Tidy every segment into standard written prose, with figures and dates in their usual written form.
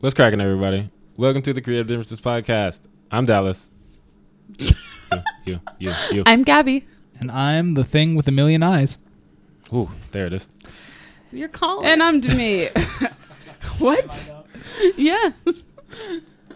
What's cracking, everybody? Welcome to the Creative Differences Podcast. I'm Dallas. You. I'm Gabby. And I'm the thing with a million eyes. Ooh, there it is. You're calling. And I'm Demi. What? Yes.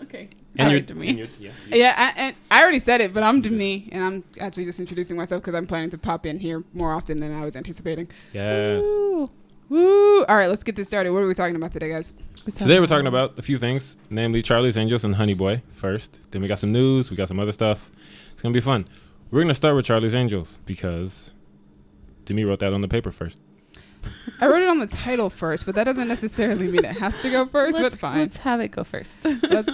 Okay. And you're Demi. And I already said it, but I'm Demi, and I'm actually just introducing myself because I'm planning to pop in here more often than I was anticipating. Yes. Woo. All right, let's get this started. What are we talking about today, guys? Today we're talking about a few things, namely Charlie's Angels and Honey Boy first. Then we got some news. We got some other stuff. It's going to be fun. We're going to start with Charlie's Angels because Demi wrote that on the paper first. I wrote it on the title first, but that doesn't necessarily mean it has to go first, but fine. Let's have it go first.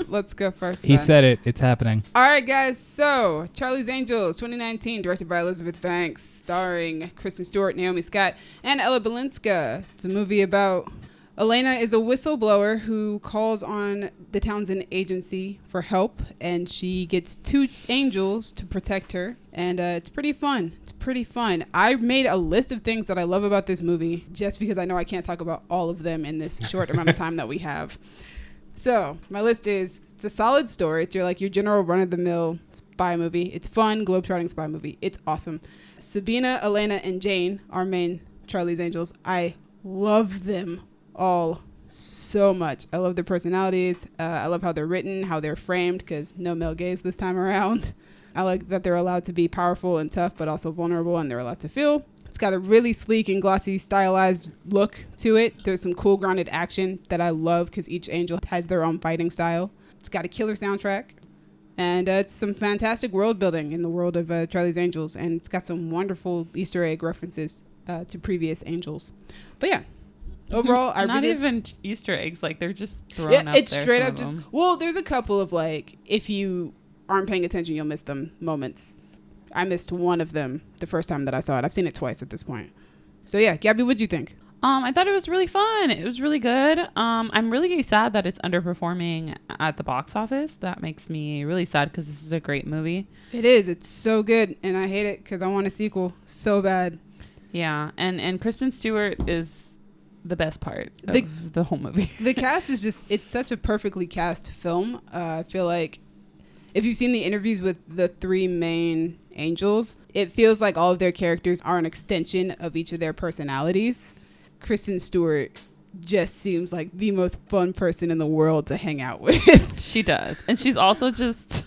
Let's go first. He then. said it. It's happening. All right, guys. So, Charlie's Angels, 2019, directed by Elizabeth Banks, starring Kristen Stewart, Naomi Scott, and Ella Balinska. It's a movie about Elena is a whistleblower who calls on the Townsend agency for help, and she gets two angels to protect her, and it's pretty fun. I made a list of things that I love about this movie just because I know I can't talk about all of them in this short amount of time that we have. So my list is, it's a solid story. It's your general run-of-the-mill spy movie. It's fun, globe-trotting spy movie. It's awesome. Sabina, Elena, and Jane are main Charlie's Angels. I love them all so much. I love their personalities. I love how they're written, how they're framed, because no male gaze this time around. I like that they're allowed to be powerful and tough, but also vulnerable, and they're allowed to feel. It's got a really sleek and glossy, stylized look to it. There's some cool, grounded action that I love because each angel has their own fighting style. It's got a killer soundtrack, and it's some fantastic world building in the world of Charlie's Angels, and it's got some wonderful Easter egg references to previous angels. But yeah. Overall, I not really even Easter eggs, like they're just thrown up it's there, straight some up of just them. well, there's a couple of like, if you aren't paying attention, you'll miss them moments. I missed one of them the first time that I saw it. I've seen it twice at this point. So yeah, Gabby, what'd you think? I thought it was really fun. It was really good. I'm really sad that it's underperforming at the box office. That makes me really sad because this is a great movie. It is. It's so good, and I hate it because I want a sequel so bad. Yeah, and Kristen Stewart is the best part of the whole movie. The cast is just, it's such a perfectly cast film. I feel like if you've seen the interviews with the three main angels, it feels like all of their characters are an extension of each of their personalities. Kristen Stewart just seems like the most fun person in the world to hang out with. She does. And she's also just,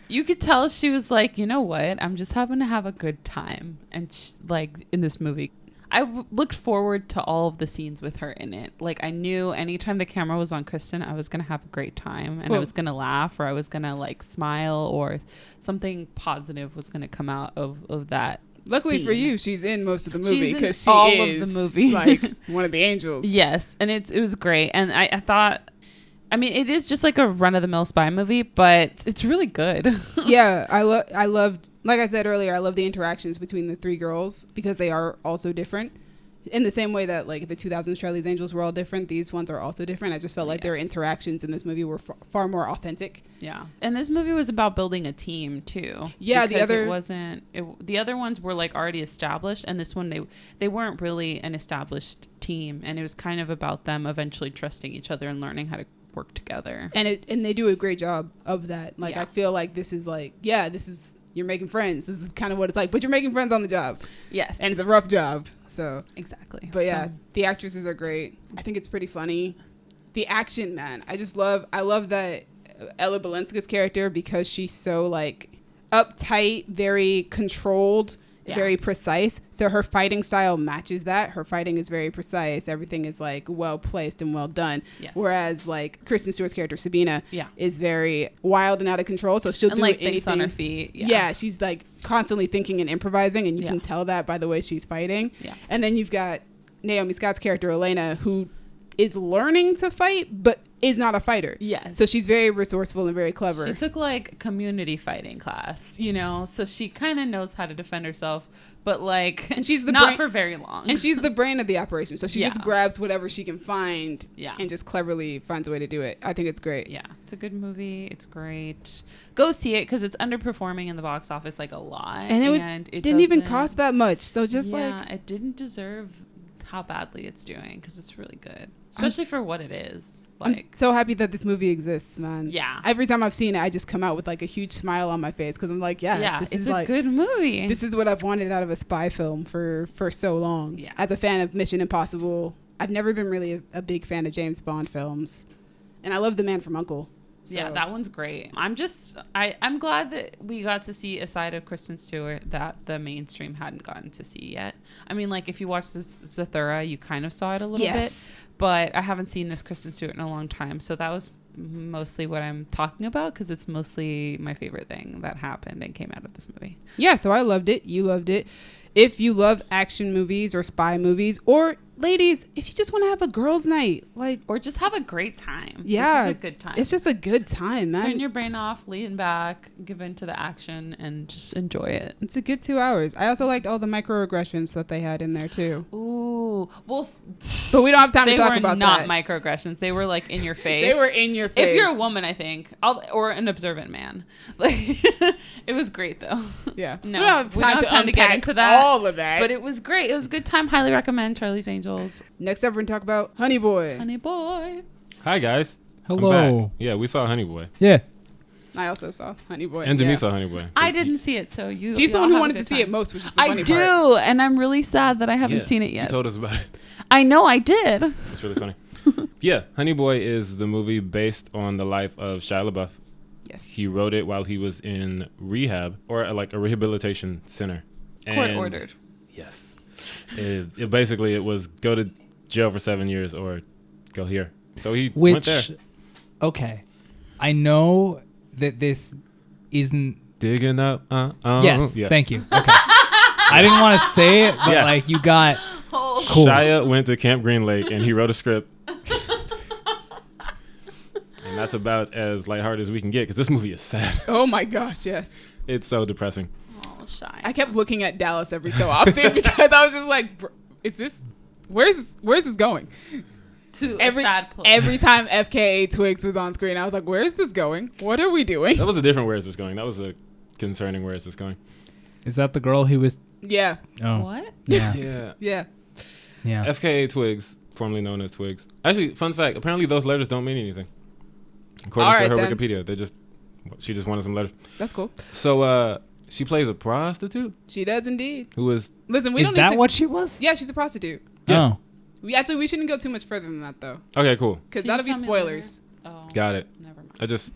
you could tell she was like, you know what? I'm just having to have a good time. And like in this movie, I looked forward to all of the scenes with her in it. Like I knew anytime the camera was on Kristen, I was going to have a great time and I was going to laugh, or I was going to like smile, or something positive was going to come out of that. Luckily scene. For you, she's in most of the movie because she all is of the movie. like one of the angels. Yes, and it was great. And I thought, I mean, it is just like a run-of-the-mill spy movie, but it's really good. Yeah, I loved, like I said earlier, I love the interactions between the three girls because they are also different. In the same way that like the 2000s Charlie's Angels were all different, these ones are also different. I just felt like their interactions in this movie were far more authentic. Yeah, and this movie was about building a team too. Yeah, the other the other ones were like already established, and this one they weren't really an established team, and it was kind of about them eventually trusting each other and learning how to work together. And they do a great job of that. Like I feel like this is like, this is, you're making friends. This is kind of what it's like, but you're making friends on the job. Yes, and it's a rough job. So exactly. But yeah, the actresses are great. I think it's pretty funny. The action, man, I love that Ella Balinska's character, because she's so like uptight, very controlled, very precise. So her fighting style matches that. Her fighting is very precise. Everything is like well placed and well done. Yes. Whereas like Kristen Stewart's character Sabina is very wild and out of control. So she'll do like anything. Thinks on her feet. Yeah, she's like constantly thinking and improvising, and you can tell that by the way she's fighting. Yeah. And then you've got Naomi Scott's character Elena, who is learning to fight but is not a fighter. Yes. So she's very resourceful and very clever. She took like community fighting class, you know, so she kind of knows how to defend herself, but like, and she's the not for very long. And she's the brain of the operation. So she just grabs whatever she can find and just cleverly finds a way to do it. I think it's great. Yeah. It's a good movie. It's great. Go see it because it's underperforming in the box office like a lot. And it didn't even cost that much. So just it didn't deserve how badly it's doing because it's really good, especially for what it is. I'm Like, so happy that this movie exists, man. yeah. Every time I've seen it, I just come out with like a huge smile on my face because I'm like, Yeah, this it's is a like good movie. this is what I've wanted out of a spy film for so long. Yeah. As a fan of Mission Impossible, I've never been really a big fan of James Bond films, and I love The Man from U.N.C.L.E. Yeah, that one's great. I'm glad that we got to see a side of Kristen Stewart that the mainstream hadn't gotten to see yet. I mean, like, if you watch this Zathura, you kind of saw it a little bit, but I haven't seen this Kristen Stewart in a long time, so that was mostly what I'm talking about because it's mostly my favorite thing that happened and came out of this movie. Yeah, so I loved it. You loved it. If you love action movies or spy movies, or ladies, if you just want to have a girls' night, like, Or just have a great time. yeah, This is a good time. It's just a good time, man. Turn your brain off, lean back, give in to the action, and just enjoy it. It's a good 2 hours. I also liked all the microaggressions that they had in there too. Ooh, well, But we don't have time to talk they were about not that. microaggressions. They were like in your face. They were in your face. If you're a woman, I think, or an observant man. Like, it was great though. Yeah. No, we don't have time to get unpack into that. All of that. But it was great. It was a good time. Highly recommend Charlie's Angels. Next up, we're going to talk about Honey Boy. Honey Boy. Hi guys. I'm Hello. back. Yeah, we saw Honey Boy. Yeah. I also saw Honey Boy. And Demi yeah. saw Honey Boy. I didn't see it, so you. She's the y'all one who have a wanted to good see time. it most, which is the I funny do, part. and I'm really sad that I haven't Yeah, seen it You yet. told us about it. I know I did. It's really funny. Yeah, Honey Boy is the movie based on the life of Shia LaBeouf. Yes. He wrote it while he was in rehab or like a rehabilitation center. Court And ordered. Yes. It basically it was go to jail for 7 years or go here. So he went there. Okay. I know that this isn't. Digging up. Yes. Yeah. Thank you. Okay. I didn't want to say it, but Yes. like you got. Oh, Cool. Shia went to Camp Green Lake and he wrote a script. And that's about as lighthearted as we can get because this movie is sad. Oh my gosh, yes. It's so depressing. oh, shy. I kept looking at Dallas every so often because I was just like, is this, where's this going? To Every a sad place. every time FKA Twigs was on screen, I was like, where is this going? What are we doing? That was a different where is this going. That was a concerning where is this going. Is that the girl who was? Yeah. Oh. What? Yeah. Yeah. Yeah. Yeah. FKA Twigs, formerly known as Twigs. Actually, fun fact, apparently those letters don't mean anything. According All to right, her then. Wikipedia, she just wanted some letters. That's cool. So she plays a prostitute She does indeed. who is Listen, we Is don't need that to. what she was? Yeah, she's a prostitute. Yeah. Oh. We shouldn't go too much further than that though, okay, cool. because Can you that'll be tell me spoilers. later? Oh, Got it. never mind.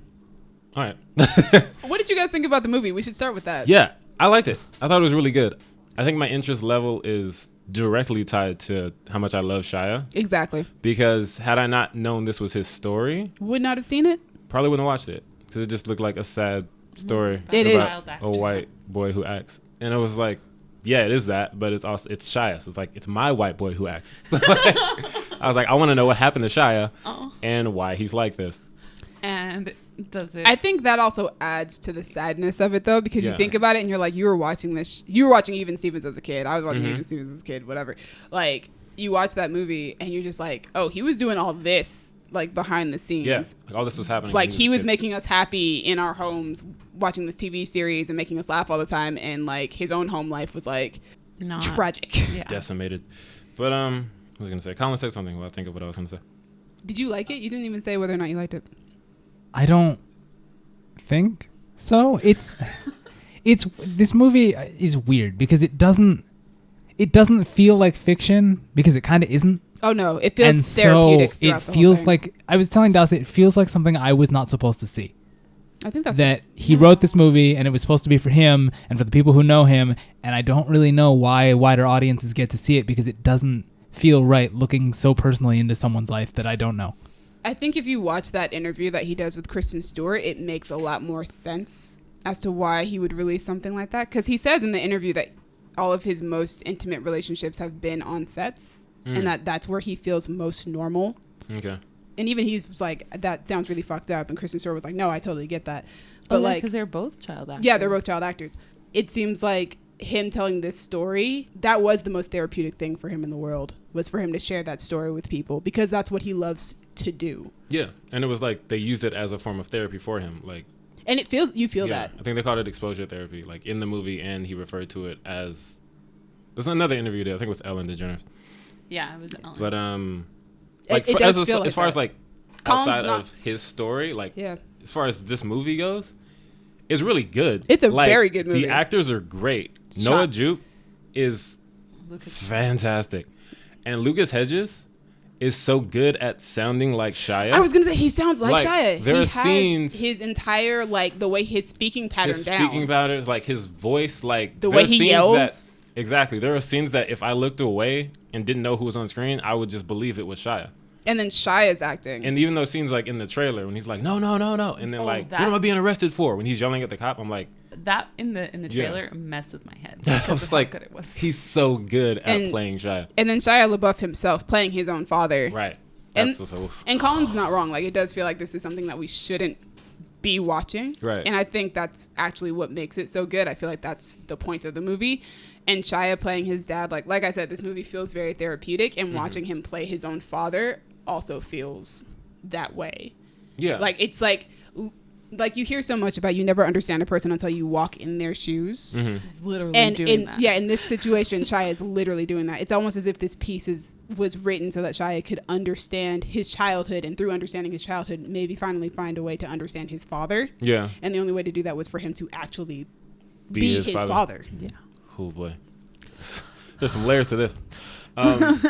All right. What did you guys think about the movie? We should start with that. Yeah, I liked it. I thought it was really good. I think my interest level is directly tied to how much I love Shia Exactly. because had I not known this was his story, Would not have seen it. probably wouldn't have watched it because it just looked like a sad story It about is. a white boy who acts. And it was like, yeah, it is that, but it's Shia. So it's like, it's my white boy who acts. So like, I was like, I want to know what happened to Shia Oh. and why he's like this. And does it? I think that also adds to the sadness of it though, because you Yeah. think about it and you're like, you were watching you were watching Even Stevens as a kid. I was watching Mhm. Even Stevens as a kid, whatever. Like, you watch that movie and you're just like, oh, he was doing all this like behind the scenes. Yeah, like, all this was happening. Like when he a was kid. making us happy in our homes watching this TV series and making us laugh all the time, and like his own home life was like Not. tragic. Yeah. decimated. But what was I gonna say? Colin said something. Well, I think of what I was gonna say. Did you like it? You didn't even say whether or not you liked it. I don't think so. It's this movie is weird because it doesn't feel like fiction because it kind of isn't. Oh no, it feels And so therapeutic. it throughout the whole feels thing. like I was telling Dallas it feels like something I was not supposed to see. I think that's That he wrote this movie and it was supposed to be for him and for the people who know him, and I don't really know why wider audiences get to see it because it doesn't feel right looking so personally into someone's life that I don't know. I think if you watch that interview that he does with Kristen Stewart, it makes a lot more sense as to why he would release something like that. Because he says in the interview that all of his most intimate relationships have been on sets, and that's where he feels most normal. Okay. And even he's like, that sounds really fucked up. And Kristen Stewart was like, no, I totally get that. But like, because they're both child actors. yeah, they're both child actors. It seems like him telling this story, that was the most therapeutic thing for him in the world, was for him to share that story with people, because that's what he loves to do. Yeah, and it was like they used it as a form of therapy for him. Like, And you feel yeah, that. I think they called it exposure therapy. Like in the movie, and he referred to it as. There's another interview there. I think with Ellen DeGeneres. Yeah, it was Ellen. But It does feel like as far as that. like outside of his story, like as far as this movie goes, is really good. It's a very good movie. The actors are great. Noah Jupe is fantastic, and Lucas Hedges is so good at sounding like Shia. I was gonna say he sounds like Shia. There he are scenes, his entire the way his speaking pattern his speaking patterns, like his voice, like the way he yells. Exactly. There are scenes that if I looked away and didn't know who was on screen, I would just believe it was Shia. And then Shia's acting. And even those scenes like in the trailer when he's like, no. And then what am I being arrested for? When he's yelling at the cop, I'm like. That in the trailer messed with my head. I was like, good it was. He's so good at playing Shia. And then Shia LaBeouf himself playing his own father. Right. And Colin's not wrong. Like, it does feel like this is something that we shouldn't be watching. Right. And I think that's actually what makes it so good. I feel like that's the point of the movie. And Shia playing his dad, like I said, this movie feels very therapeutic, and watching him play his own father also feels that way. Yeah. Like, it's like you hear so much about you never understand a person until you walk in their shoes. He's literally doing that. Yeah, in this situation, Shia is literally doing that. It's almost as if this piece was written so that Shia could understand his childhood, and through understanding his childhood, maybe finally find a way to understand his father. Yeah. And the only way to do that was for him to actually be his father. Yeah. Oh, boy. There's some layers to this.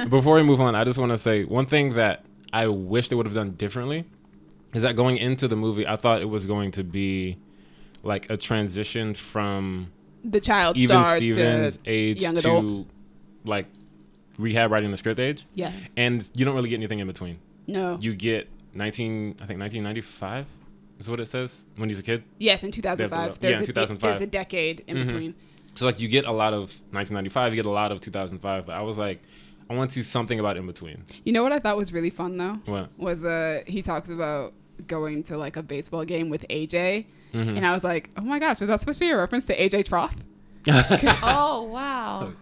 Before we move on, I just want to say one thing that I wish they would have done differently is that going into the movie, I thought it was going to be like a transition from the child even star Steven's to age young to adult. like rehab writing the script age. Yeah. And you don't really get anything in between. No. You get 1995 is what it says when he's a kid. Yes, in 2005. In 2005. There's a decade in between. So like you get a lot of 1995, you get a lot of 2005, but I was like, I want to see something about in between. You know what I thought was really fun though? What? Was he talks about going to like a baseball game with AJ, and I was like, oh my gosh, was that supposed to be a reference to AJ Troth? Oh wow.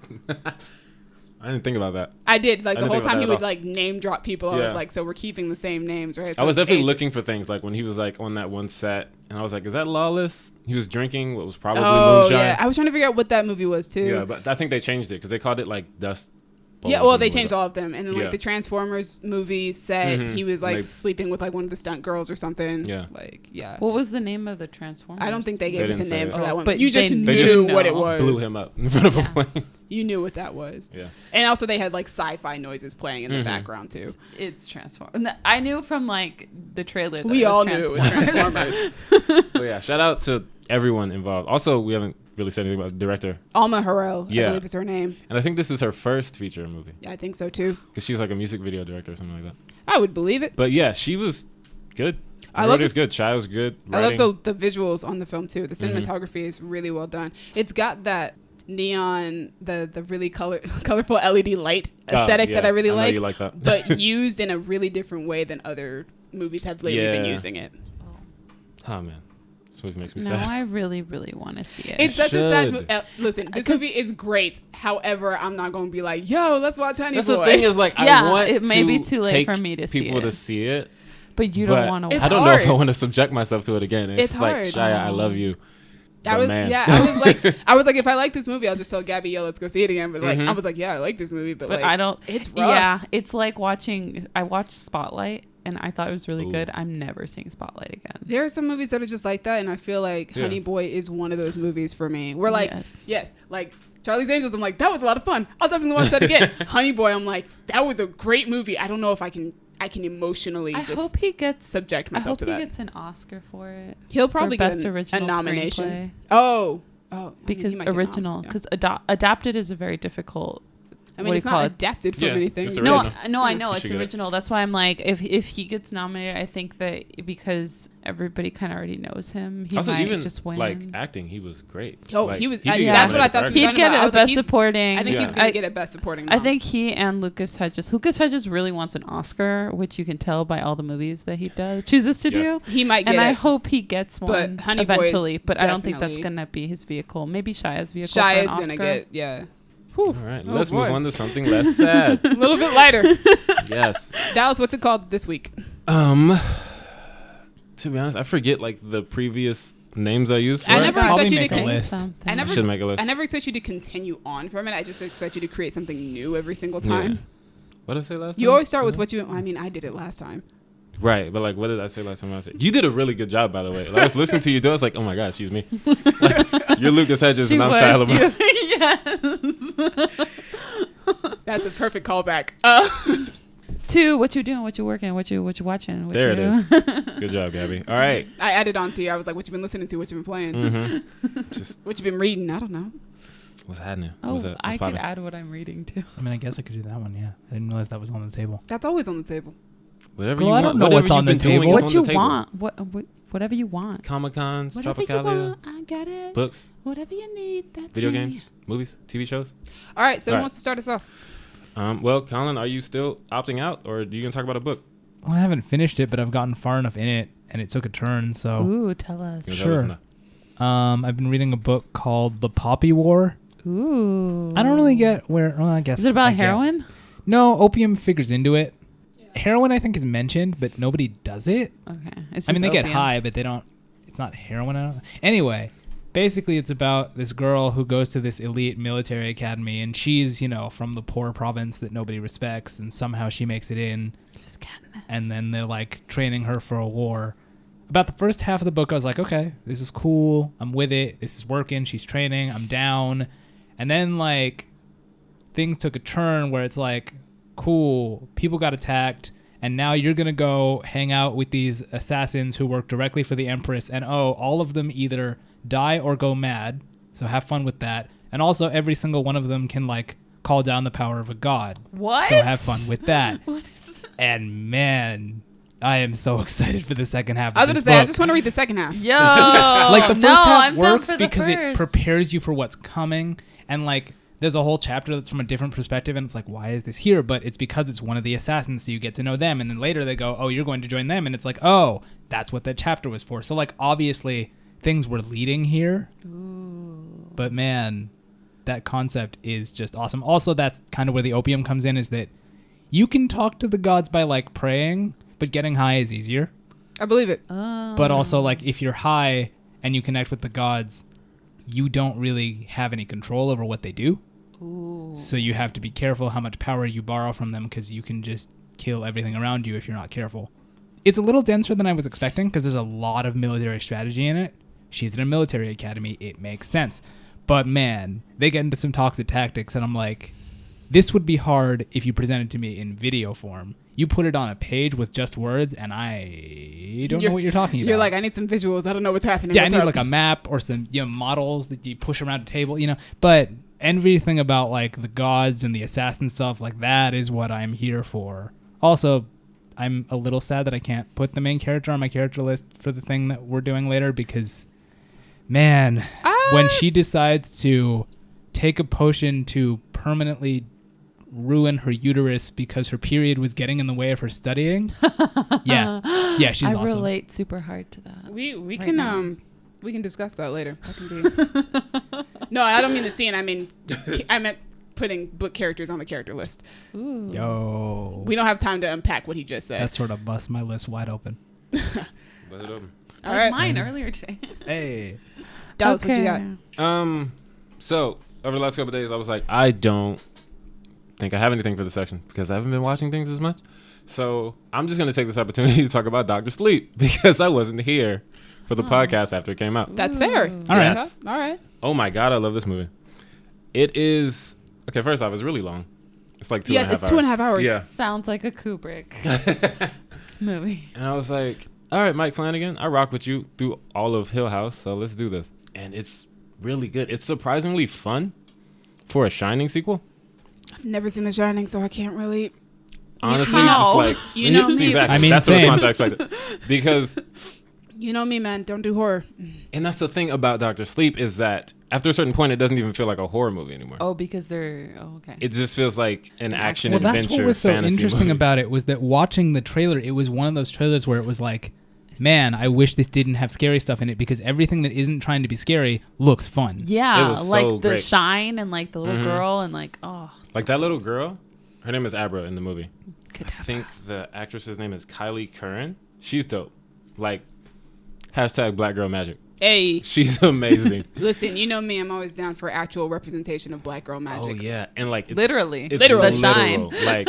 I didn't think about that. I did. Like the whole time he would like name drop people. I was like, so we're keeping the same names, right? So I was definitely looking for things like when he was like on that one set, and I was like, is that Lawless? He was drinking what was probably moonshine. Yeah, I was trying to figure out what that movie was too. Yeah, but I think they changed it because they called it like Dust. Yeah, well, they changed all of them, and then like the Transformers movie set, he was like sleeping with like one of the stunt girls or something. Yeah, like What was the name of the Transformers? I don't think they gave us a name for that one, but you just knew what it was. Blew him up in front of a plane. You knew what that was. Yeah, and also they had like sci-fi noises playing in the background too. It's Transformers. I knew from like the trailer. That we all knew it was Transformers. But yeah, shout out to everyone involved. Also, we haven't really said anything about the director. Alma Harrell, I believe is her name. And I think this is her first feature movie. Yeah, I think so too. Because she was like a music video director or something like that. I would believe it. But yeah, she was good. I love it. Good. Shia was good. Writing. I love the visuals on the film too. The cinematography is really well done. It's got that neon, the really colorful LED light aesthetic that I really like. You like that. But used in a really different way than other movies have lately been using it. Oh man. This movie makes me sad. sad. I really, really want to see it. It's such a sad movie. Listen, this movie is great. However, I'm not going to be like, yo, let's watch Honey Boy. That's the thing is like, I want it may be too late for me to see it. people to see it. But you don't want to watch it. I don't know if I want to subject myself to it again. It's like, hard. Shia, I love you. I was like, if I like this movie, I'll just tell Gabby, yo, let's go see it again. But like, I was like, yeah, I like this movie, but like, I don't. It's rough. Yeah, it's like I watched Spotlight, and I thought it was really good. I'm never seeing Spotlight again. There are some movies that are just like that, and I feel like Honey Boy is one of those movies for me. We're like, yes, like Charlie's Angels. I'm like, that was a lot of fun. I'll definitely watch that again. Honey Boy, I'm like, that was a great movie. I don't know if I can emotionally hope he gets subject myself to that. I hope he gets an Oscar for it. He'll probably get a nomination. Oh, because original, because adapted is a very difficult. I mean, it's not adapted from anything. No, I know it's original. That's why I'm like, if he gets nominated, I think that because everybody kind of already knows him, he also, might even, just win. Like acting, he was great. Oh, like, he was. That's what I thought. He'd get a best supporting. I think he's gonna get a best supporting. I think he and Lucas Hedges really wants an Oscar, which you can tell by all the movies that he chooses to do. He might get and it. I hope he gets one eventually. But I don't think definitely. that's gonna be his vehicle. Maybe Shia's vehicle. Shia's gonna get All right, let's move on to something less sad. A little bit lighter. Yes. Dallas, what's it called this week? To be honest, I forget like the previous names I used for I never expect you to make a list. I should make a list. I never expect you to continue on from it. I just expect you to create something new every single time. What did I say last time? You always start with what you. I mean, I did it last time. Right, but like, what did I say last time? I said you did a really good job, by the way. Like, I was listening to you do it. I was like, oh my god, she's me. Like, you're Lucas Hedges and I'm Shia LaBeouf. Yes. That's a perfect callback. Two, what you doing? What you working? What you watching? What There you it is. Good job, Gabby. All right. I added on to you. I was like, what you been listening to? What you been playing? Mm-hmm. Just What you been reading? I don't know. what's happening? Oh, What's that? I What's could popping? add what I'm reading too. I mean, I guess I could do that one. Yeah, I didn't realize that was on the table. That's always on the table. Whatever Girl, you I want. don't know Whatever what's on you've the been doing table. is What on you the table. want? Whatever you want. Comic-Cons, Whatever you Tropicalia, want, I got it. books, Whatever you need, that's video me. games, movies, TV shows. All right. So All who right. wants to start us off? Well, Colin, are you still opting out, or are you gonna talk about a book? Well, I haven't finished it, but I've gotten far enough in it, and it took a turn. So, Ooh, tell us. You gonna tell us Sure. now? I've been reading a book called The Poppy War. Ooh. I don't really get where. Well, I guess. Is it about I get- heroin? No, opium figures into it. Heroin, I think, is mentioned, but nobody does it. Okay. It's I mean, just they get opium. high, but they don't. It's not heroin. I don't, anyway, basically, it's about this girl who goes to this elite military academy, and she's, from the poor province that nobody respects, and somehow she makes it in. Just Katniss. And then they're like training her for a war. About the first half of the book, I was like, okay, this is cool. I'm with it. This is working. She's training. I'm down. And then like things took a turn where it's like, cool, people got attacked. And now you're going to go hang out with these assassins who work directly for the Empress. And all of them either die or go mad. So have fun with that. And also every single one of them can like call down the power of a god. What? So have fun with that. What is that? And man, I am so excited for the second half of I was this going to say, I book. just want to read the second half. Yo. Like the first no, half I'm down works for the because it first. prepares you for what's coming, and like there's a whole chapter that's from a different perspective, and it's like, why is this here? But it's because it's one of the assassins, so you get to know them, and then later they go, oh, you're going to join them, and it's like, oh, that's what that chapter was for. So like obviously things were leading here, Ooh. but man, that concept is just awesome. Also, that's kind of where the opium comes in, is that you can talk to the gods by like praying, but getting high is easier. I believe it. But also, like, if you're high and you connect with the gods, you don't really have any control over what they do. Ooh. So you have to be careful how much power you borrow from them, because you can just kill everything around you if you're not careful. It's a little denser than I was expecting, because there's a lot of military strategy in it. She's in a military academy. It makes sense. But, man, they get into some toxic tactics, and I'm like, this would be hard if you presented to me in video form. You put it on a page with just words, and I don't know what you're talking about. You're like, I need some visuals. I don't know what's happening. Yeah, I What's need up? like a map or some models that you push around a table, But everything about like the gods and the assassin stuff, like that is what I'm here for. Also, I'm a little sad that I can't put the main character on my character list for the thing that we're doing later, because, man, when she decides to take a potion to permanently ruin her uterus because her period was getting in the way of her studying. yeah, she's I awesome. relate super hard to that. We right can now. we can discuss that later. That can be. No, I don't mean the scene. I mean, I meant putting book characters on the character list. Ooh. Yo, We don't have time to unpack what he just said. that sort of busts my list wide open. Buzz it open. That All was right. mine earlier today. Hey, Dallas, what you got? So over the last couple of days, I was like, I don't think I have anything for this section because I haven't been watching things as much. So I'm just going to take this opportunity to talk about Dr. Sleep because I wasn't here for the podcast after it came out. That's fair. Ooh. All right. Yes. All right. Oh my God, I love this movie. It is, okay, first off, it's really long. It's like 2.5 Yes, hours. it's 2.5 hours. Yeah. Sounds like a Kubrick movie. And I was like, all right, Mike Flanagan, I rock with you through all of Hill House, so let's do this. And it's really good. It's surprisingly fun for a Shining sequel. I've never seen The Shining, so I can't really. Honestly, How? just like You know me. exactly. I mean, that's the same. response I expected. Because, You know me, man. Don't do horror. and that's the thing about Dr. Sleep is that after a certain point, it doesn't even feel like a horror movie anymore. Oh, because they're okay. It just feels like an action well, that's adventure what was so fantasy interesting movie. about it, was that watching the trailer, it was one of those trailers where it was like, man, I wish this didn't have scary stuff in it, because everything that isn't trying to be scary looks fun. Yeah, It was like so the great. shine and like the little Mhm. girl and like Like that little girl, her name is Abra in the movie. I Kadabra. think the actress's name is Kylie Curran. She's dope. Like, hashtag Black Girl Magic. Hey, She's amazing. listen, you know me. I'm always down for actual representation of black girl magic. Oh yeah, and like it's, literally, it's the literal. shine. Like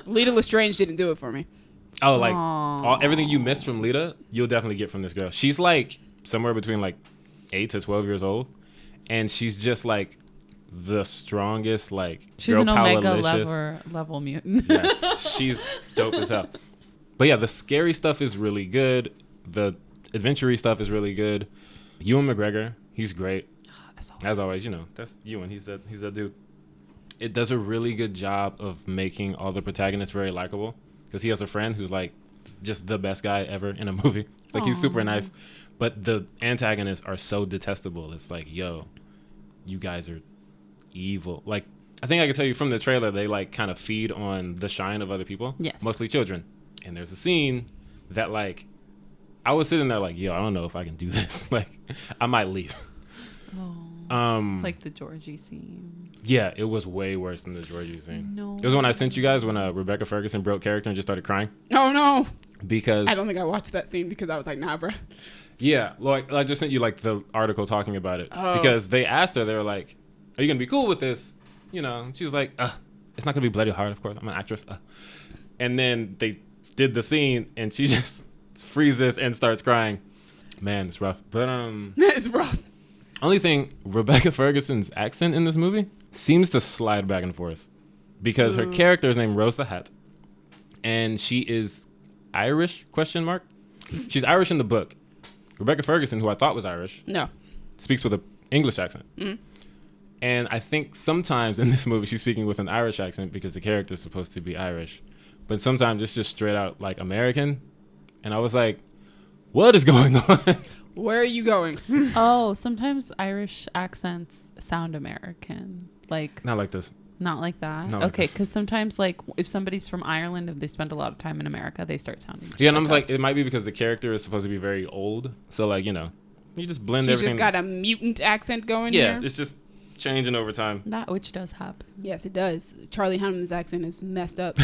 Lita Lestrange didn't do it for me. Oh, like Aw. everything you missed from Lita, you'll definitely get from this girl. She's like somewhere between like 8 to 12 years old, and she's just like the strongest, like She's girl an power omega level mutant. Yes, she's dope as hell. But yeah, the scary stuff is really good. The adventure-y stuff is really good. Ewan McGregor, he's great. As always, you know, that's Ewan. He's that dude. It does a really good job of making all the protagonists very likable, because he has a friend who's like just the best guy ever in a movie. Like, he's super nice, but the antagonists are so detestable. It's like, yo, you guys are evil. Like, I think I can tell you from the trailer, they like kind of feed on the shine of other people. Yes. Mostly children. And there's a scene that like, I was sitting there like, yo, I don't know if I can do this. Like, I might leave. Like the Georgie scene. Yeah, it was way worse than the Georgie scene. No. It was when I sent you guys when Rebecca Ferguson broke character and just started crying. Oh no. Because I don't think I watched that scene because I was like, nah, bro. yeah, like I just sent you like the article talking about it. Oh. Because they asked her, they were like, are you gonna be cool with this? You know, and she was like, it's not gonna be bloody hard, of course. I'm an actress. And then they did the scene and she just freezes and starts crying. Man, it's rough. But It's rough. only thing, Rebecca Ferguson's accent in this movie seems to slide back and forth, because her character is named Rose the Hat, and she is Irish, ? She's Irish in the book. Rebecca Ferguson, who I thought was Irish, No. speaks with an English accent. And I think sometimes in this movie she's speaking with an Irish accent because the character is supposed to be Irish. But sometimes it's just straight out like American. And I was like, what is going on? Where are you going? Oh, sometimes Irish accents sound American. Like, Not like this. not like that. Not like Okay, this. because sometimes, like, if somebody's from Ireland and they spend a lot of time in America, they start sounding just Yeah, and I was like, us. it might be because the character is supposed to be very old. So, like, you know, you just blend She's everything. just got a mutant accent going yeah, here. it's just changing over time. That which does happen. Yes, it does. Charlie Hunnam's accent is messed up.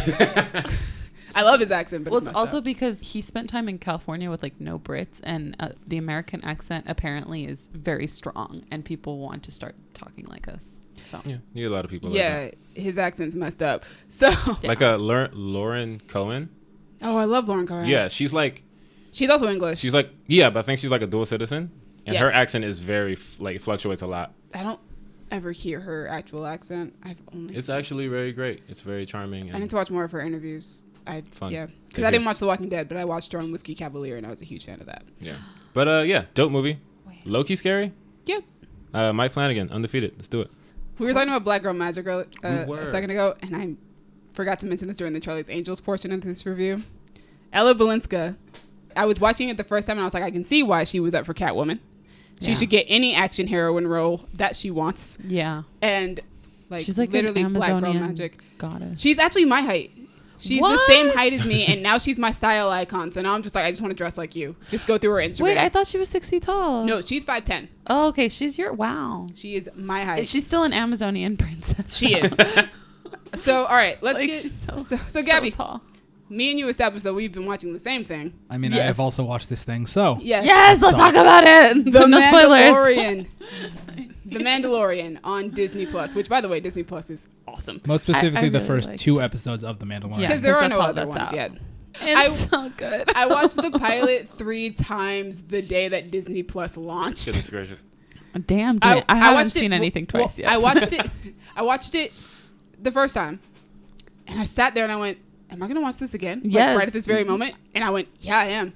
I love his accent, but Well, it's it's messed also up. because he spent time in California with like no Brits, and the American accent apparently is very strong, and people want to start talking like us. So Yeah, you get a lot of people. Yeah, his accent's messed up. So, Like that. Like Lauren Cohen. oh, I love Lauren Cohen. Yeah, she's like, English. yeah, but I think she's like a dual citizen, and her Yes. accent is very like fluctuates a lot. I don't ever hear her actual accent. I've only. It's actually very great. It's very charming. I And need to watch more of her interviews. Fun. Yeah, Good because I didn't here. watch The Walking Dead, but I watched her on Whiskey Cavalier, and I was a huge fan of that. Yeah, but yeah, dope movie. Loki scary. Yeah. Mike Flanagan, undefeated. Let's do it. We were talking about Black Girl Magic We a were. second ago, and I forgot to mention this during the Charlie's Angels portion of this review. Ella Balinska. I was watching it the first time, and I was like, I can see why she was up for Catwoman. She Yeah. should get any action heroine role that she wants. yeah, And like, she's like literally an Black Girl Amazonian Magic. goddess. She's actually my height. She's What? the same height as me, and now she's my style icon. So now I'm just like, I just want to dress like you. Just go through her Instagram. Wait, I thought she was 6 feet tall. No, she's 5'10". Oh, okay. She's your wow. She is my height. She's still an Amazonian princess. She is. So, all right, let's Like, get. she's So Gabby, tall. me and you established that we've been watching the same thing. I mean, Yes. I've also watched this thing, so Yes. Yes, let's talk about it. The no spoilers. Mandalorian. The Mandalorian on Disney Plus, which, by the way, Disney Plus is awesome. most specifically the really first liked 2 episodes of The Mandalorian. Yeah. Because there 'cause are that's no all other that's ones out. yet. It's so good. I watched the pilot 3 times the day that Disney Plus launched. Goodness gracious. Damn, I haven't watched seen it, anything well, twice yet. I watched it the first time, and I sat there and I went, "Am I gonna watch this again?" Like, Yes. right at this very moment, and I went, "Yeah, I am."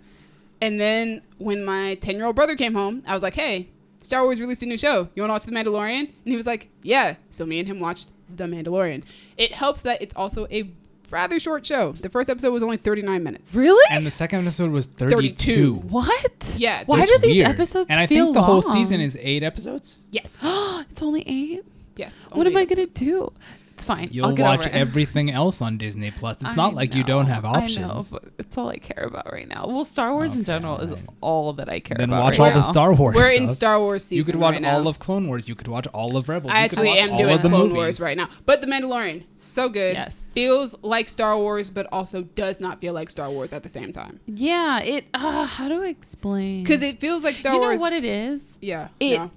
And then when my 10-year-old brother came home, I was like, "Hey, Star Wars released a new show. You want to watch The Mandalorian?" And he was like, "Yeah." So me and him watched The Mandalorian. It helps that it's also a rather short show. The first episode was only 39 minutes. Really? And the second episode was 32. 32. What? Yeah. Why It's do these weird. episodes And I feel think the whole long? season is 8 episodes. Yes. It's only 8. Yes. What am only I gonna do? It's fine. I'll You'll get watch over it. everything else on Disney Plus. It's I not like you don't know, have options. I know, but it's all I care about right now. Well, Star Wars in Okay, general is fine. all that I care Then about watch right all the now. Star Wars We're stuff. in Star Wars season You could watch right now. all of Clone Wars. You could watch all of Rebels. I You could actually watch am all doing of the Clone movies. Wars right now. But The Mandalorian, so good. Yes. Feels like Star Wars, but also does not feel like Star Wars at the same time. Yeah, it. How do I explain? Because it feels like Star you Wars. know what it is? Yeah.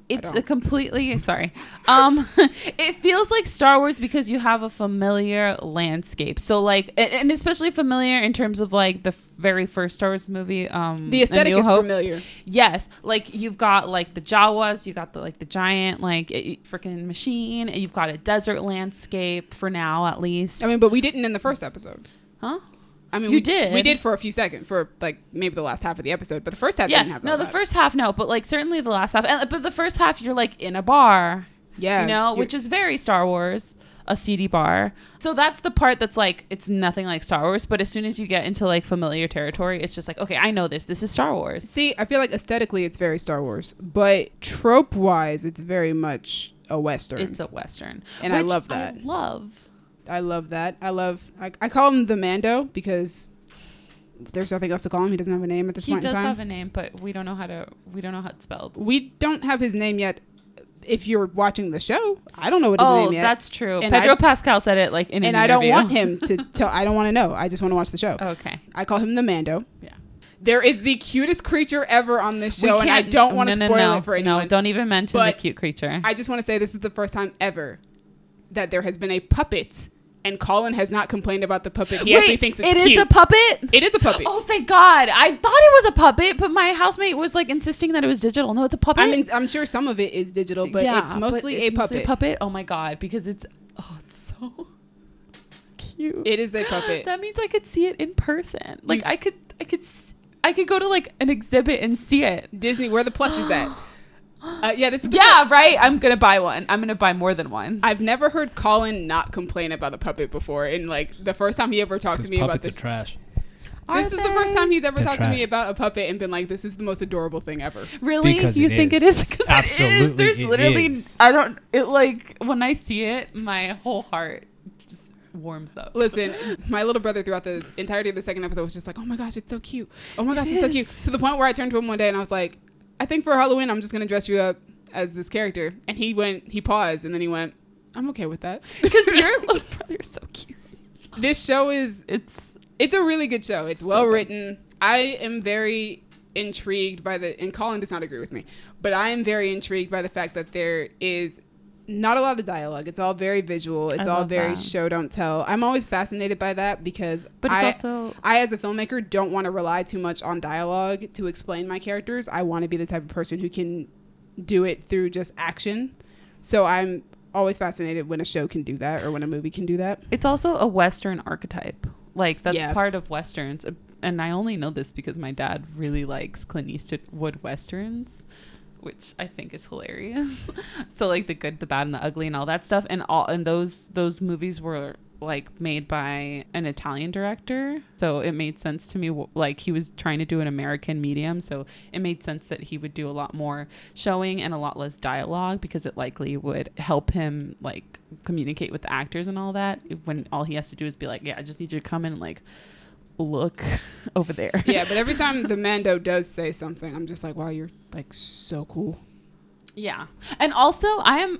It's a completely sorry. It feels like Star Wars because you have a familiar landscape. So like, and especially familiar in terms of like the very first Star Wars movie. The aesthetic is familiar. Yes, like you've got like the Jawas, you got the giant like freaking machine. You've got a desert landscape for now at least. I mean, but we didn't in the first episode. Huh? I mean, we did. We did for a few seconds, for like maybe the last half of the episode, but the first half didn't have no, the first half, no, but like certainly the last half. But the first half, you're like in a bar, which is very Star Wars, a seedy bar. So that's the part that's like, it's nothing like Star Wars. But as soon as you get into like familiar territory, it's just like, okay, I know this. This is Star Wars. See, I feel like aesthetically it's very Star Wars, but trope-wise, it's very much a Western. It's a Western. And I love that. I love that. I call him the Mando because there's nothing else to call him. He doesn't have a name at this point in time. He does have a name, but we don't know how it's spelled. We don't have his name yet. If you're watching the show, I don't know what his name yet. Oh, that's true. And Pedro Pascal said it like in an interview. And I don't want him to tell. I don't want to know. I just want to watch the show. Okay. I call him the Mando. Yeah. There is the cutest creature ever on this show, and I don't want to spoil it for anyone. No, don't even mention the cute creature. I just want to say this is the first time ever that there has been a puppet. And Colin has not complained about the puppet. He actually thinks it's cute. It is a puppet? It is a puppet. Oh, thank God. I thought it was a puppet, but my housemate was like insisting that it was digital. No, it's a puppet. I mean, I'm sure some of it is digital, but it's mostly a puppet. Oh my God, because it's so cute. It is a puppet. That means I could see it in person. Like I could go to like an exhibit and see it. Disney, where the plushies at? Right. I'm gonna buy one. I'm gonna buy more than one. I've never heard Colin not complain about a puppet before, and like the first time he ever talked to me about this, puppets are trash. This is the first time he's ever talked to me about a puppet and been like, "This is the most adorable thing ever." Really? Because you think it is? Absolutely, There's literally. I don't. It like when I see it, my whole heart just warms up. Listen, my little brother throughout the entirety of the second episode was just like, "Oh my gosh, it's so cute! Oh my gosh, it's so cute!" To the point where I turned to him one day and I was like, I think for Halloween, I'm just going to dress you up as this character. And he paused, and then he went, I'm okay with that. Because your little brother is so cute. This show it's a really good show. It's well written. I am very intrigued and Colin does not agree with me, but I am very intrigued by the fact that there is not a lot of dialogue. It's all very visual. It's all very show don't tell. I'm always fascinated by that because I as a filmmaker don't want to rely too much on dialogue to explain my characters. I want to be the type of person who can do it through just action. So I'm always fascinated when a show can do that or when a movie can do that. It's also a Western archetype. Like that's part of Westerns. And I only know this because my dad really likes Clint Eastwood Westerns, which I think is hilarious. So like the good, the bad, and the ugly, and all that stuff, and those movies were like made by an Italian director, so it made sense to me. Like he was trying to do an American medium, so it made sense that he would do a lot more showing and a lot less dialogue because it likely would help him like communicate with the actors and all that. When all he has to do is be like, "Yeah, I just need you to come in and like." Look over there. Yeah, but every time the Mando does say something, I'm just like, wow, you're like so cool. Yeah. And also I'm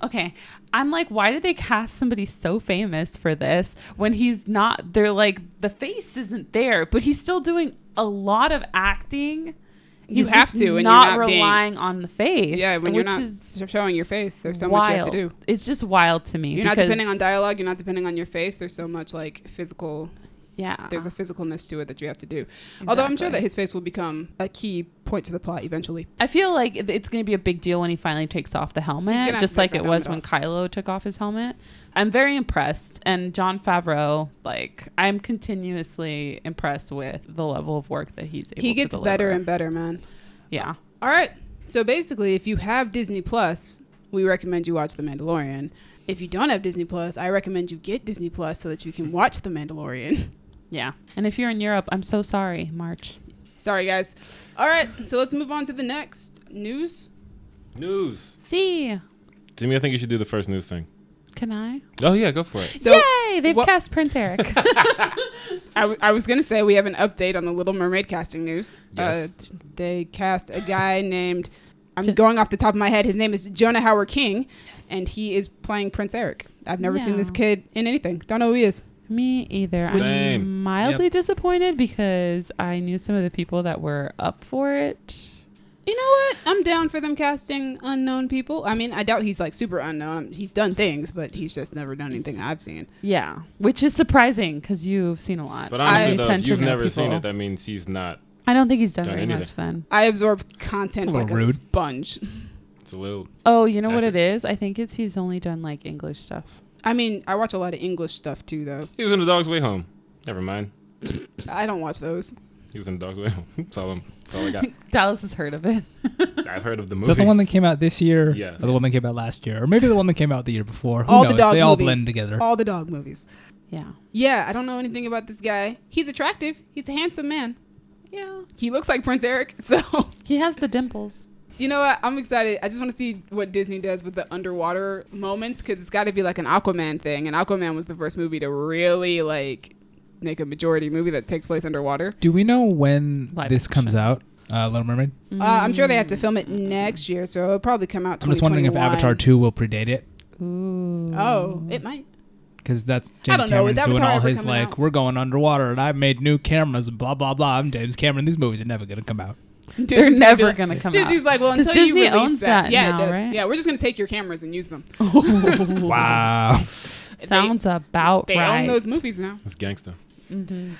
like, why did they cast somebody so famous for this when he's not? They're like, the face isn't there, but he's still doing a lot of acting. You have to, and not you're not relying on the face. Yeah, when you're not showing your face, there's so much you have to do. It's just wild to me. You're not depending on dialogue. You're not depending on your face. There's so much like physical. Yeah. There's a physicalness to it that you have to do. Exactly. Although I'm sure that his face will become a key point to the plot eventually. I feel like it's going to be a big deal when he finally takes off the helmet, just like it was when Kylo took off his helmet. I'm very impressed. And Jon Favreau, like, I'm continuously impressed with the level of work that he's able to deliver. He gets better and better, man. Yeah. All right. So basically, if you have Disney Plus, we recommend you watch The Mandalorian. If you don't have Disney Plus, I recommend you get Disney Plus so that you can watch The Mandalorian. Yeah. And if you're in Europe, I'm so sorry, March. Sorry, guys. All right. So let's move on to the next news. See. Timmy, I think you should do the first news thing. Can I? Oh, yeah. Go for it. So, yay! They've cast Prince Eric. I was going to say we have an update on the Little Mermaid casting news. Yes. They cast a guy named... I'm going off the top of my head. His name is Jonah Hauer-King, and he is playing Prince Eric. I've never seen this kid in anything. Don't know who he is. Me either. Same. I'm mildly disappointed because I knew some of the people that were up for it. You know what? I'm down for them casting unknown people. I mean, I doubt he's like super unknown. He's done things, but he's just never done anything I've seen. Yeah, which is surprising because you've seen a lot. But honestly, I though, tend if to you've know never seen people. it, that means he's not. I don't think he's done done very anything. much then. I absorb content A little like a rude. sponge. It's a little. Oh, you know what it Accurate. is? I think he's only done like English stuff. I mean, I watch a lot of English stuff too, though. He was in The Dog's Way Home. Never mind. I don't watch those. He was in The Dog's Way Home. That's all I got. Dallas has heard of it. I've heard of the Is movie. that the one that came out this year? Yes. Or the one that came out last year? Or maybe the one that came out the year before. Who All knows? the dog They all movies. blend together. All the dog movies. Yeah. Yeah, I don't know anything about this guy. He's attractive. He's a handsome man. Yeah. He looks like Prince Eric. So, He has the dimples. you know what? I'm excited. I just want to see what Disney does with the underwater moments because it's got to be like an Aquaman thing. And Aquaman was the first movie to really like make a majority movie that takes place underwater. Do we know when Live this comes action. out? Little Mermaid? I'm sure they have to film it next year, so it'll probably come out. I'm just wondering if 2021. Avatar 2 will predate it. Ooh. Oh, it might. Because that's I James don't know. Is Cameron's doing Avatar all ever his coming like, out? we're going underwater and I've made new cameras and blah, blah, blah. I'm James Cameron. These movies are never going to come out. They're Disney's gonna be never like- going to come Disney's out. like, well, 'Cause until you Disney release owns that, that yeah, now, it does. right? Yeah, we're just gonna take your cameras and use them. Wow. Sounds about They right. own those movies now. It's gangsta. Mm-hmm.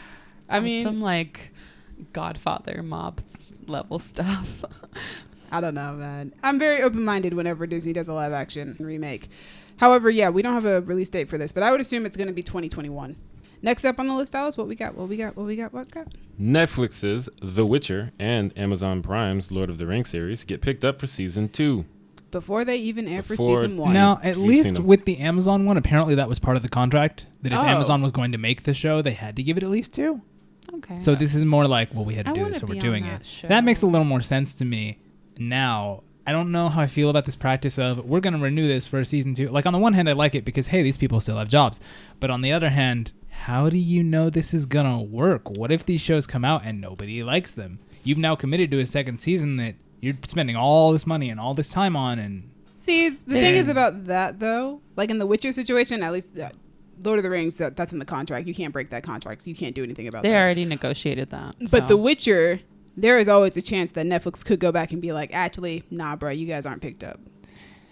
I mean, some like Godfather mob level stuff. I don't know, man. I'm very open-minded whenever Disney does a live-action remake. However, yeah, we don't have a release date for this, but I would assume it's going to be 2021. Next up on the list, Alice, what we got? Netflix's The Witcher and Amazon Prime's Lord of the Rings series get picked up for season 2. Before they even air for Before- season 1. Now, at You've least seen them. with the Amazon one, apparently that was part of the contract. That if Oh. Amazon was going to make the show, they had to give it at least 2. Okay. So this is more like, well, we had to I do wanna this, so we're be on doing that it. show. That makes a little more sense to me now. I don't know how I feel about this practice of we're going to renew this for season 2. Like, on the one hand, I like it because, hey, these people still have jobs. But on the other hand, how do you know this is going to work? What if these shows come out and nobody likes them? You've now committed to a second season that you're spending all this money and all this time on. And See, the thing is about that, though, like in the Witcher situation, at least Lord of the Rings, that's in the contract. You can't break that contract. You can't do anything about they that. already negotiated that. But so. The Witcher, there is always a chance that Netflix could go back and be like, actually, nah, bro, you guys aren't picked up.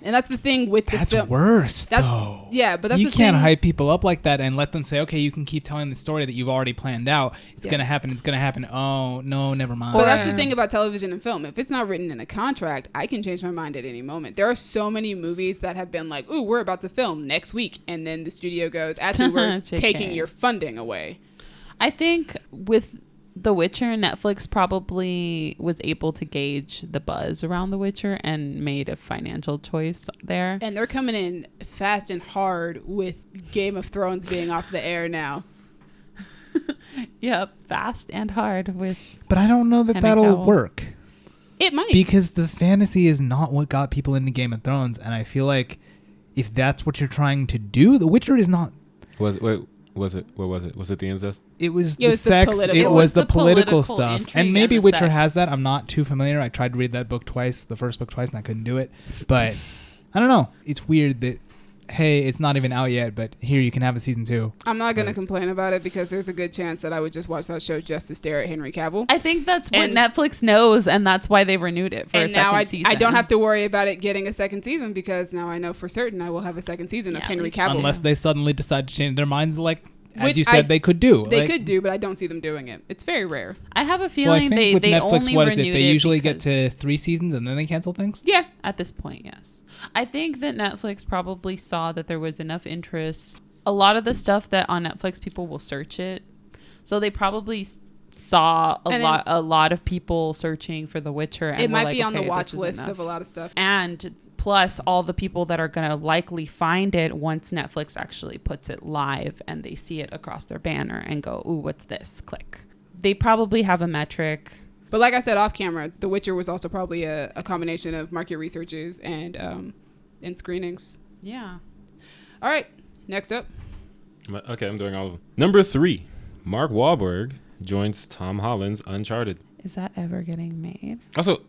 And that's the thing with the that's film. worse, That's- though. Yeah, but that's you the can't thing. hype people up like that and let them say, okay, you can keep telling the story that you've already planned out. It's Yeah. going to happen. It's going to happen. Oh, no, never mind. But that's the Or- thing about television and film. If it's not written in a contract, I can change my mind at any moment. There are so many movies that have been like, ooh, we're about to film next week. And then the studio goes, actually, we're JK. taking your funding away. I think with The Witcher, Netflix probably was able to gauge the buzz around The Witcher and made a financial choice there. And they're coming in fast and hard with Game of Thrones being off the air now. Yep, fast and hard with. But I don't know that Henry that'll Cavill. work. It might. Because the fantasy is not what got people into Game of Thrones. And I feel like if that's what you're trying to do, The Witcher is not. Was it? Was it the incest? It was It the was the sex. political- It was the political political stuff. intrigue And maybe and the Witcher sex. has that. I'm not too familiar. I tried to read that book twice, the first book twice, and I couldn't do it. But I don't know. It's weird that, hey, it's not even out yet, but here you can have a season 2. I'm not going to Right. complain about it because there's a good chance that I would just watch that show just to stare at Henry Cavill. I think that's what And- Netflix knows, and that's why they renewed it for a And second now season. I don't have to worry about it getting a second season because now I know for certain I will have a second season of Yeah, Henry at least Cavill. Unless they suddenly decide to change their minds, like, as Which you said, I- they could do. They Like, could do, but I don't see them doing it. It's very rare. I have a Well, I feeling think with they Netflix, only what is it? renewed They usually get because- to 3 seasons and then they cancel things? Yeah. At this point, yes. I think that Netflix probably saw that there was enough interest. A lot of the stuff that on Netflix, people will search it. So they probably saw And then- a lot of people searching for The Witcher. And It were might like, be on okay, the watch this is list enough. of a lot of stuff. And plus all the people that are going to likely find it once Netflix actually puts it live and they see it across their banner and go, ooh, what's this? Click. They probably have a metric. But like I said off camera, The Witcher was also probably a combination of market researches and screenings. Yeah. All right. Next up. Okay, I'm doing all of them. Number 3, Mark Wahlberg joins Tom Holland's Uncharted. Is that ever getting made? Also,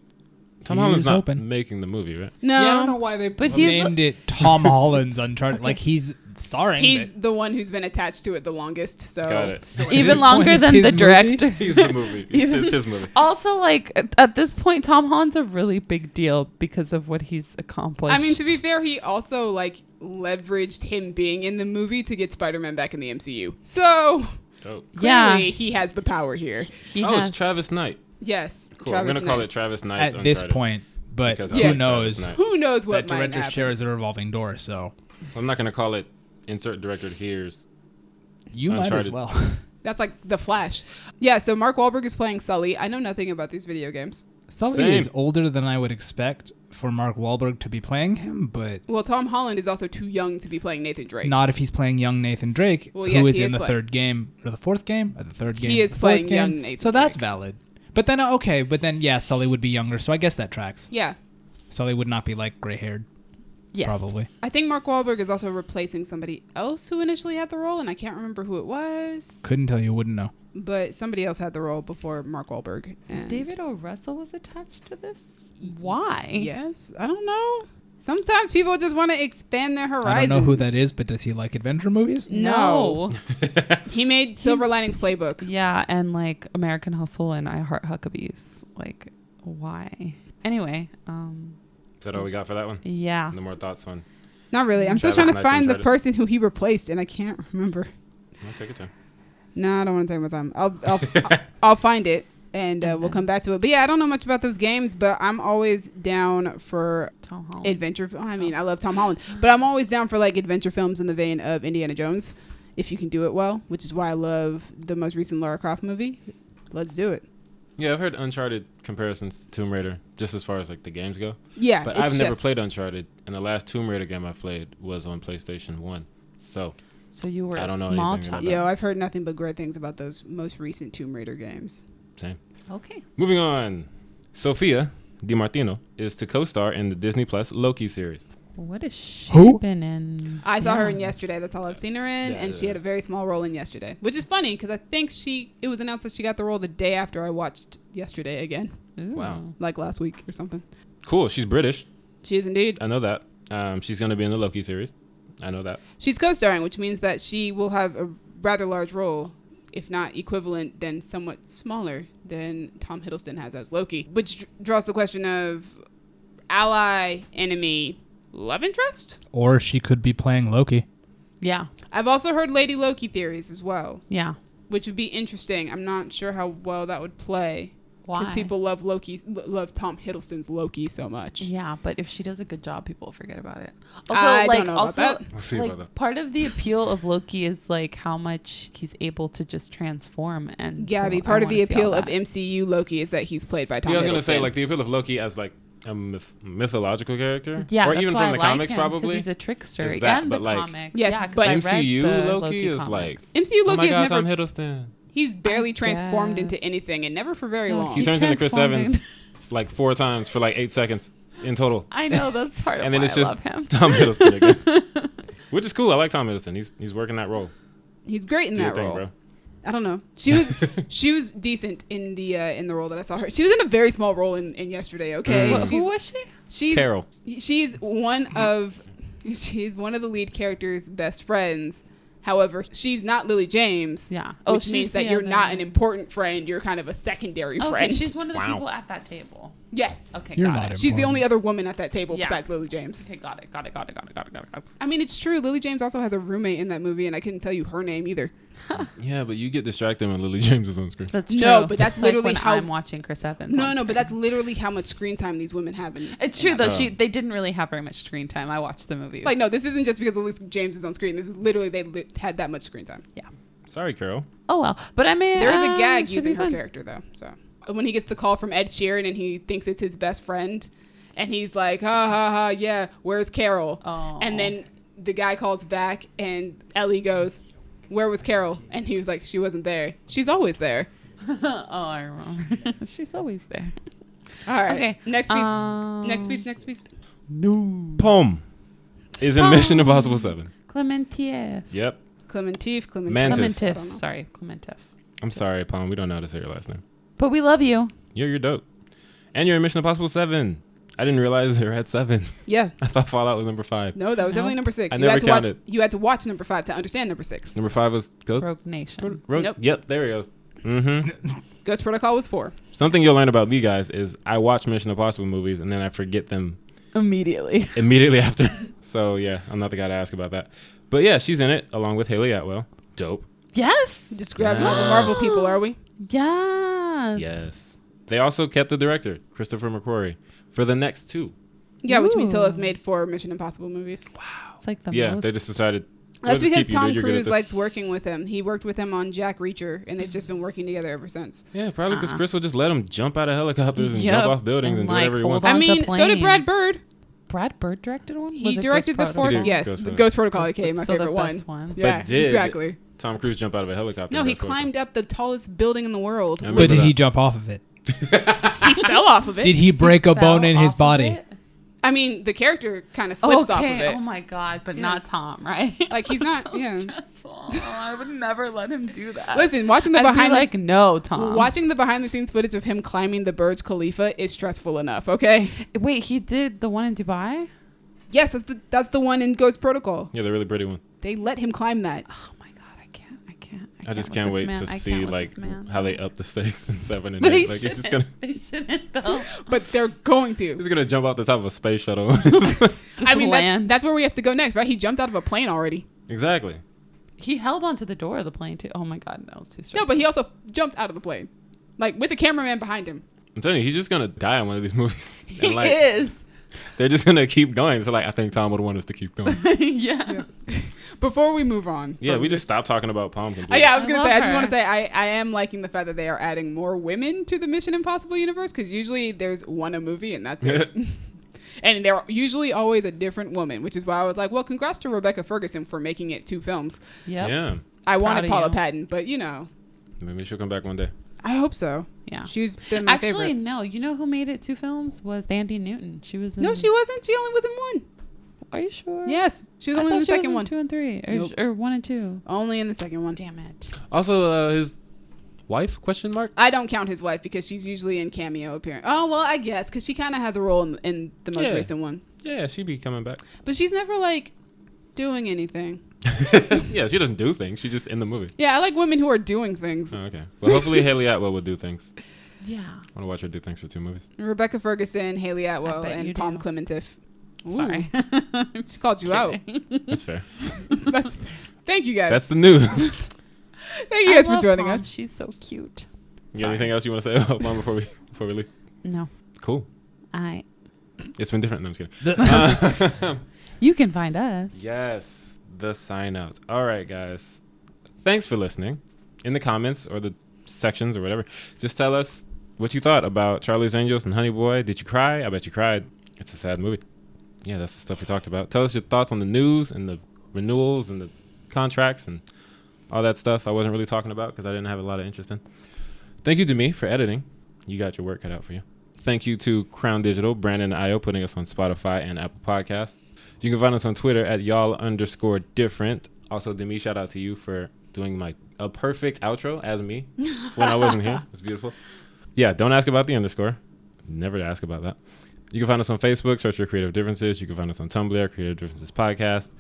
Tom Holland's not hoping. making the movie, right? No. Yeah, I don't know why they But he's- named it Tom Holland's Uncharted. Like he's starring. He's but the one who's been attached to it the longest. So Got it. So at Even this longer point, it's than his the movie? director. He's the movie. It's his movie. Also, like at this point, Tom Holland's a really big deal because of what he's accomplished. I mean, to be fair, he also like leveraged him being in the movie to get Spider-Man back in the MCU. So Dope. Yeah. clearly he has the power here. he Oh, has, it's Travis Knight. Yes. Cool. Travis I'm going to call Knight. it Travis Knight's at this Uncharted. point, but Because who I like knows? Travis Knight. Who knows what That might director happen? shares a revolving door, so I'm not going to call it insert director here's. you might as Uncharted. well. That's like The Flash. Yeah, so Mark Wahlberg is playing Sully. I know nothing about these video games. Sully Same. is older than I would expect for Mark Wahlberg to be playing him, but Well, Tom Holland is also too young to be playing Nathan Drake. not if he's playing young Nathan Drake, Well, who yes, is he in is the playing. third game or the fourth game or the third game. He is the fourth playing game. young Nathan so that's Drake. valid. But then yeah, Sully would be younger, so I guess that tracks. Yeah. Sully would not be like gray haired, yes. probably. I think Mark Wahlberg is also replacing somebody else who initially had the role, and I can't remember who it was. Couldn't tell you, wouldn't know. But somebody else had the role before Mark Wahlberg. And David O. Russell was attached to this. Why? Yes, I don't know. Sometimes people just want to expand their horizons. I don't know who that is, but does he like adventure movies? No. He made Silver Linings Playbook. Yeah, and like American Hustle and I Heart Huckabees. Like, why? Anyway, Is that all we got for that one? yeah. No more thoughts on. Not really. I'm still Travis trying to Knight's find the Uncharted. person who he replaced, and I can't remember. No, take your time. No, I don't want to take my time. I'll find it, and we'll come back to it. But yeah, I don't know much about those games, but I'm always down for Tom Holland. adventure. I mean, I love Tom Holland, but I'm always down for like adventure films in the vein of Indiana Jones, if you can do it well, which is why I love the most recent Lara Croft movie. Let's do it. Yeah, I've heard Uncharted comparisons to Tomb Raider, just as far as like the games go. Yeah, But it's I've never just- played Uncharted, and the last Tomb Raider game I've played was on PlayStation 1. So, So you were I a don't know small anything about child. that. Yo, I've heard nothing but great things about those most recent Tomb Raider games. same. Okay. Moving on. Sophia di Martino is to co-star in the Disney Plus Loki series. What is she Who? been in? I saw her in Yeah. Yesterday. That's all I've seen her in, Yeah, and yeah. she had a very small role in Yesterday, which is funny because I think it was announced that she got the role the day after I watched Yesterday again, Ooh. Wow. like last week or something. Cool. She's British. She is indeed. I know that. She's going to be in the Loki series. I know that. She's co-starring, which means that she will have a rather large role, if not equivalent, then somewhat smaller than Tom Hiddleston has as Loki, which draws the question of ally, enemy, love interest? Or she could be playing Loki. Yeah. I've also heard Lady Loki theories as well, Yeah. which would be interesting. I'm not sure how well that would play. Why? Because people love love Tom Hiddleston's Loki so much. Yeah, but if she does a good job, people will forget about it. I don't know about that. We'll see like, about that. part of the appeal of Loki is like how much he's able to just transform and Gabby, so part I of the wanna see all appeal of that. MCU Loki is that he's played by Tom Yeah, I was Hiddleston. going to say, like, the appeal of Loki as, like, a mythological character. Yeah, Or that's even why from I the like comics, him, 'cause probably. he's a trickster Is that, and but, the like- comics. Yes, yeah, 'cause but I read MCU the Loki is, comics. like, MCU oh Loki my is God, never... Tom Hiddleston. He's barely I transformed guess. into anything, and never for very No, long. He He turns into Chris transformed Evans like 4 times for like 8 seconds in total. I know that's part of And then why it's I just love him. Tom Hiddleston again. Which is cool. I like Tom Hiddleston. He's working that role. He's great in Do your that thing, role. bro. I don't know. She was decent in the role that I saw her. She was in a very small role in Yesterday. Okay, Mm. Who was she? she's Carol. she's one of the lead character's best friends. However, she's not Lily James. Yeah. Which she's means that the you're other- not an important friend. You're kind of a secondary Okay, friend. she's one of the Wow. people at that table. Yes. Okay, You're got not it. She's the important. only other woman at that table Yeah. besides Lily James. Okay, got it. I mean, it's true. Lily James also has a roommate in that movie, and I couldn't tell you her name either. Yeah, but you get distracted when Lily James is on screen. That's true. No, but that's It's literally like when how- I'm watching Chris Evans. No, on no, but screen. that's literally how much screen time these women have. It's in true that though. Oh. They didn't really have very much screen time. I watched the movie. Like, no, this isn't just because Lily James is on screen. This is literally had that much screen time. Sorry, Carol. Oh well, but I mean, There is a gag should using be her fun. character though. So when he gets the call from Ed Sheeran and he thinks it's his best friend, and he's like, ha ha ha, yeah, where's Carol? Oh. And then the guy calls back and Ellie goes, where was Carol? And he was like, she wasn't there. She's always there. Oh, I remember. She's always there. All right. Okay. Next piece. Next piece. No. Pom is in Pom. Mission Impossible 7. Klementieff. Yep. Clementieff. Mantis. I don't know. Klementieff. Sorry, Klementieff. I'm sorry, Pom. We don't know how to say your last name. But we love you. You're dope. And you're in Mission Impossible 7. I didn't realize they were at 7. Yeah. I thought Fallout was number 5. No, that was definitely number 6. I never counted. You had to watch number 5 to understand number 6. Number 5 was Ghost. Rogue Nation. Yep, there he goes. Mm-hmm. Ghost Protocol was 4. Something you'll learn about me, guys, is I watch Mission Impossible movies and then I forget them Immediately after. So, yeah, I'm not the guy to ask about that. But, yeah, she's in it along with Haley Atwell. Dope. Yes. Just grabbing all the Marvel people, are we? Yes. Yes. They also kept the director, Christopher McQuarrie, for the next 2. Yeah, which means Ooh. he'll have made 4 Mission Impossible movies. It's like the Yeah, most. they just decided. That's we'll because just keep you, Tom dude. You're good at Cruise this. likes working with him. He worked with him on Jack Reacher, and they've just been working together ever since. Yeah, probably because Chris will just let him jump out of helicopters and Yep. jump off buildings and do like, whatever he hold wants. on. I to mean, so did Brad planes. Bird. Brad Bird directed one. He Was it directed Ghost the 4th. He did Yes, Ghost the Protocol. Ghost Protocol became my So favorite the one. best one. Yeah, But did exactly. Tom Cruise jump out of a helicopter? No, in he Ghost Protocol? climbed up the tallest building in the world. I But remember did he that. jump off of it? He fell off of it. Did he break a Fell bone in his off of body? it? I mean, the character kind of slips off of Okay. it. Oh my god, but Yeah. not Tom, right? Like, he's not- So yeah. stressful. I would never let him do that. Listen, watching the I'd be behind like, no, Tom. watching the behind the scenes footage of him climbing the Burj Khalifa is stressful enough. Okay. Wait, he did the one in Dubai? Yes, that's the one in Ghost Protocol. Yeah, the really pretty one. They let him climb that. Oh my god, I can't. I just with can't this wait man. to I see can't with like this man. how they up the stakes in 7 and They 8. Like it's just shouldn't. gonna They shouldn't though. But they're going to. he's gonna jump off the top of a space shuttle. Just I mean, land. that's where we have to go next, right? He jumped out of a plane already. Exactly. He held onto the door of the plane too. Oh my god, that was too stressful. No, but he also jumped out of the plane, like with the cameraman behind him. I'm telling you, he's just gonna die in one of these movies. he And, like, is. they're just gonna keep going. So like, I think Tom would want us to keep going. yeah. Before we move on, Yeah, from we this- just stopped talking about Pom. Oh, completely. yeah, I was I gonna love say. I just her. want to say I am liking the fact that they are adding more women to the Mission Impossible universe, because usually there's one a movie and that's it. And they're usually always a different woman, which is why I was like, well, congrats to Rebecca Ferguson for making it 2 films. Yep. Yeah, I wanted of Paula you. Patton, but you know, maybe she'll come back one day. I hope so. Yeah. She's been my Actually, favorite. no. You know who made it 2 films was Sandy Newton. She was in. No, she wasn't. She only was in 1. Are you sure? Yes, she was I only in thought the she was second in one. 2 and 3, Nope. or 1 and 2. Only in the second one. Damn it. Also, his wife? Question mark. I don't count his wife because she's usually in cameo appearance. Oh well, I guess because she kind of has a role in the most Yeah. recent one, Yeah, she be coming back. but she's never like doing anything. Yeah, she doesn't do things. She's just in the movie. Yeah, I like women who are doing things. Oh, okay. Well, hopefully Haley Atwell will do things. Yeah. I want to watch her do things for 2 movies. Rebecca Ferguson, Haley Atwell, bet you and Pom do. Klementieff. Ooh, Sorry. she called you out. That's fair. That's, thank you guys. That's the news. Thank you guys for joining us. She's so cute. You got anything else you want to say about Pom before we leave? No. Cool. It's been different. No, I'm just kidding. You can find us. Yes, the sign out. All right, guys. Thanks for listening. In the comments or the sections or whatever, just tell us what you thought about Charlie's Angels and Honey Boy. Did you cry? I bet you cried. It's a sad movie. Yeah, that's the stuff we talked about. Tell us your thoughts on the news and the renewals and the contracts and all that stuff I wasn't really talking about because I didn't have a lot of interest in. Thank you to me for editing. You got your work cut out for you. Thank you to Crown Digital, Brandon and Io, putting us on Spotify and Apple Podcasts. You can find us on Twitter at y'all_different. Also, Demi, shout out to you for doing a perfect outro as me when I wasn't here. It's beautiful. Yeah, don't ask about the underscore. Never to ask about that. You can find us on Facebook, search for Creative Differences. You can find us on Tumblr, Creative Differences Podcast.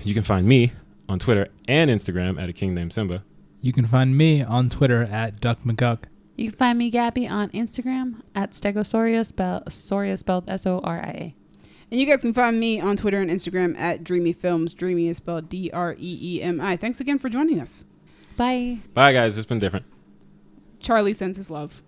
You can find me on Twitter and Instagram at a king named Simba. You can find me on Twitter at Duck McGuck. You can find me, Gabby, on Instagram at Stegosaurus, Soria spelled Soria. And you guys can find me on Twitter and Instagram at Dreamy Films. Dreamy is spelled Dreemi. Thanks again for joining us. Bye. Bye, guys. It's been different. Charlie sends his love.